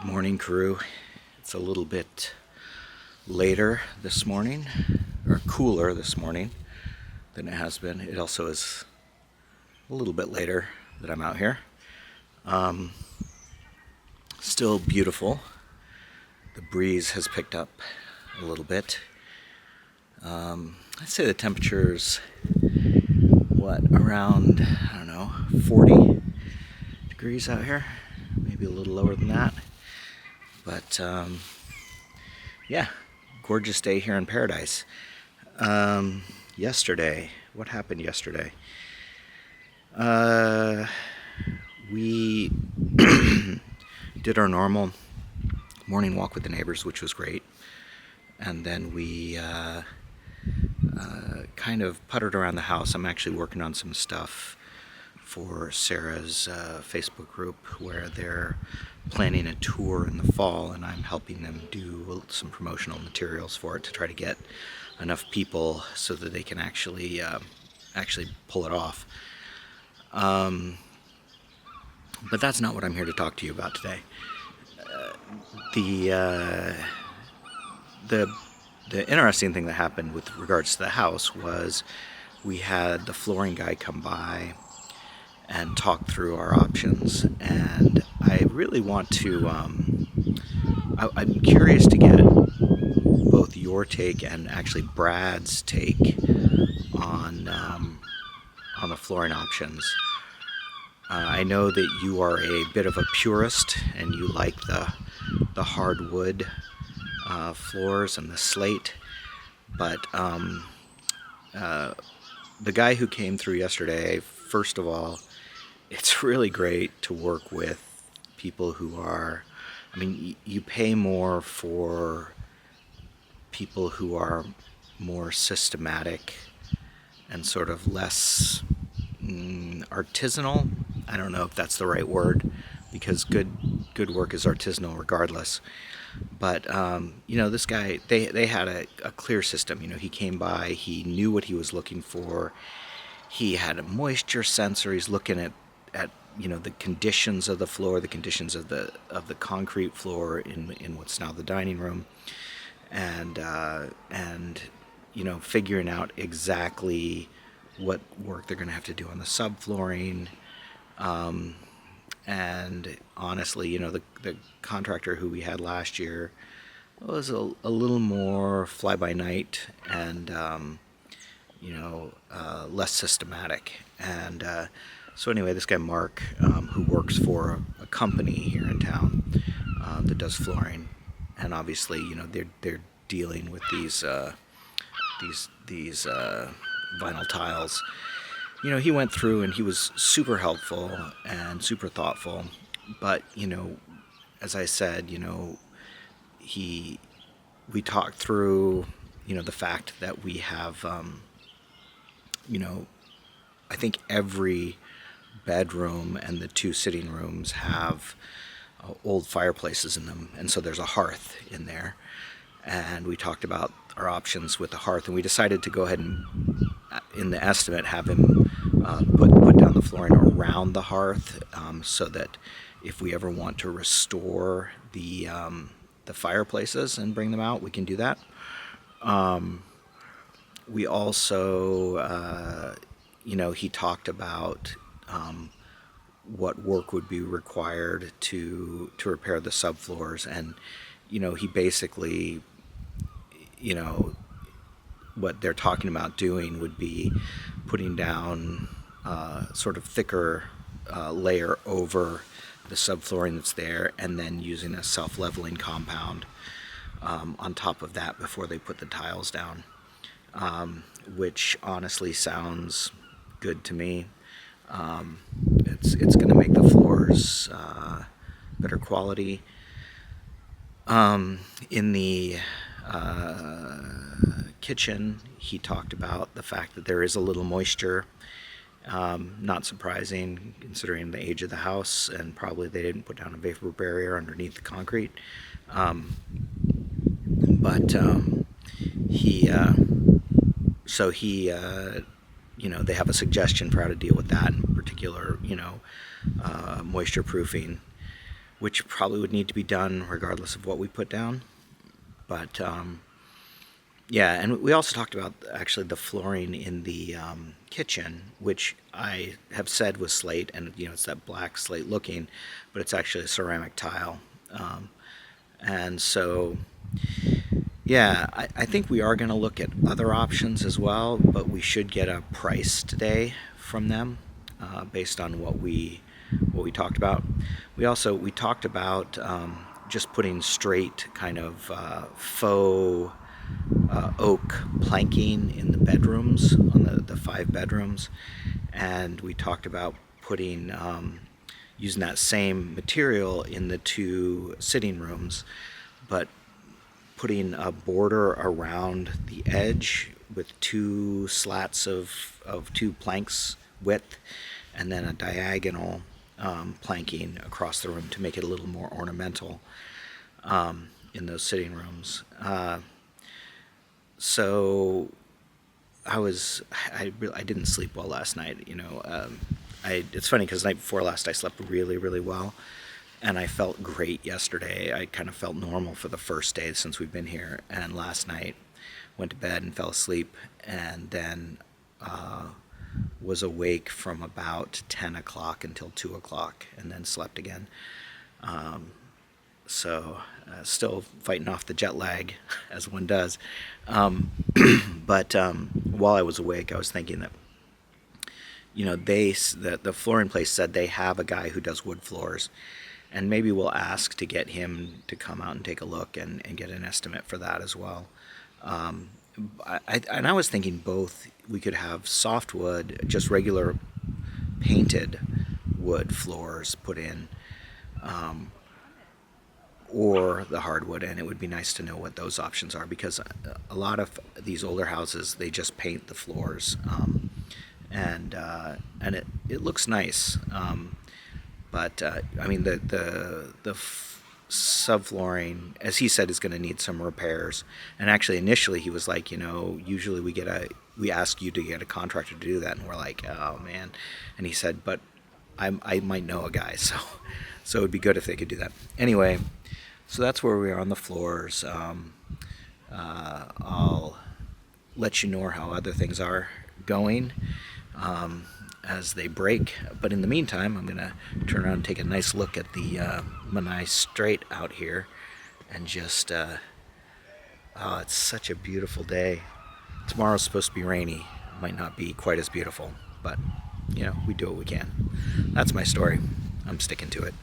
Good morning, crew. It's a little bit later this morning, or cooler this morning than it has been. It also is a little bit later that I'm out here. Still beautiful. The breeze has picked up a little bit. I'd say the temperature's around, 40 degrees out here, maybe a little lower than that. But yeah, gorgeous day here in paradise. Yesterday, what happened yesterday? We did our normal morning walk with the neighbors, which was great. And then we kind of puttered around the house. I'm actually working on some stuff for Sarah's Facebook group where they're planning a tour in the fall, and I'm helping them do some promotional materials for it to try to get enough people so that they can actually pull it off. But that's not what I'm here to talk to you about today. The interesting thing that happened with regards to the house was we had the flooring guy come by and talk through our options, and I really want to I'm curious to get both your take and actually Brad's take on the flooring options. I know that you are a bit of a purist and you like the hardwood floors and the slate, but the guy who came through yesterday, first of all, it's really great to work with people who are, you pay more for people who are more systematic and sort of less artisanal. I don't know if that's the right word, because good work is artisanal regardless. But this guy, they had a clear system. He came by, he knew what he was looking for. He had a moisture sensor. He's looking at the conditions of the floor, the conditions of the concrete floor in what's now the dining room, and figuring out exactly what work they're going to have to do on the subflooring. And honestly, the contractor who we had last year was a little more fly-by-night and less systematic. And so anyway, this guy Mark, who works for a company here in town that does flooring, and obviously they're dealing with these vinyl tiles. He went through and he was super helpful and super thoughtful, but as I said, we talked through the fact that we have I think every bedroom and the 2 sitting rooms have old fireplaces in them, and so there's a hearth in there. And we talked about our options with the hearth, and we decided to go ahead and, in the estimate, have him put down the flooring around the hearth, so that if we ever want to restore the fireplaces and bring them out, we can do that. We also, he talked about what work would be required to repair the subfloors, and he basically, what they're talking about doing would be putting down sort of thicker layer over the subflooring that's there, and then using a self-leveling compound on top of that before they put the tiles down, which honestly sounds good to me. It's going to make the floors better quality. In the kitchen, he talked about the fact that there is a little moisture. Not surprising considering the age of the house, and probably they didn't put down a vapor barrier underneath the concrete. They have a suggestion for how to deal with that, in particular, moisture proofing. which probably would need to be done regardless of what we put down. But yeah, and we also talked about actually the flooring in the kitchen, which I have said was slate, and it's that black slate looking, but it's actually a ceramic tile. And so, yeah, I think we are going to look at other options as well, but we should get a price today from them based on what we talked about. We talked about just putting straight kind of faux oak planking in the bedrooms, on the 5 bedrooms, and we talked about putting using that same material in the 2 sitting rooms, but putting a border around the edge with 2 slats of 2 planks width, and then a diagonal planking across the room to make it a little more ornamental in those sitting rooms. So I didn't sleep well last night. It's funny because the night before last I slept really, really well, and I felt great yesterday. I kind of felt normal for the first day since we've been here, and last night went to bed and fell asleep, and then was awake from about 10 o'clock until 2 o'clock, and then slept again. So still fighting off the jet lag, as one does. But while I was awake, I was thinking that, the flooring place said they have a guy who does wood floors, and maybe we'll ask to get him to come out and take a look and get an estimate for that as well. I was thinking both. We could have softwood, just regular painted wood floors put in, or the hardwood, and it would be nice to know what those options are, because a lot of these older houses, they just paint the floors, and it looks nice, but I mean the subflooring, as he said, is going to need some repairs. And actually initially he was like, usually we ask you to get a contractor to do that, and we're like, oh man. And he said, but I might know a guy, so it would be good if they could do that. Anyway, so that's where we are on the floors. I'll let you know how other things are going as they break. But in the meantime, I'm going to turn around and take a nice look at the Menai Strait out here. And just, it's such a beautiful day. Tomorrow's supposed to be rainy. It might not be quite as beautiful, but, we do what we can. That's my story. I'm sticking to it.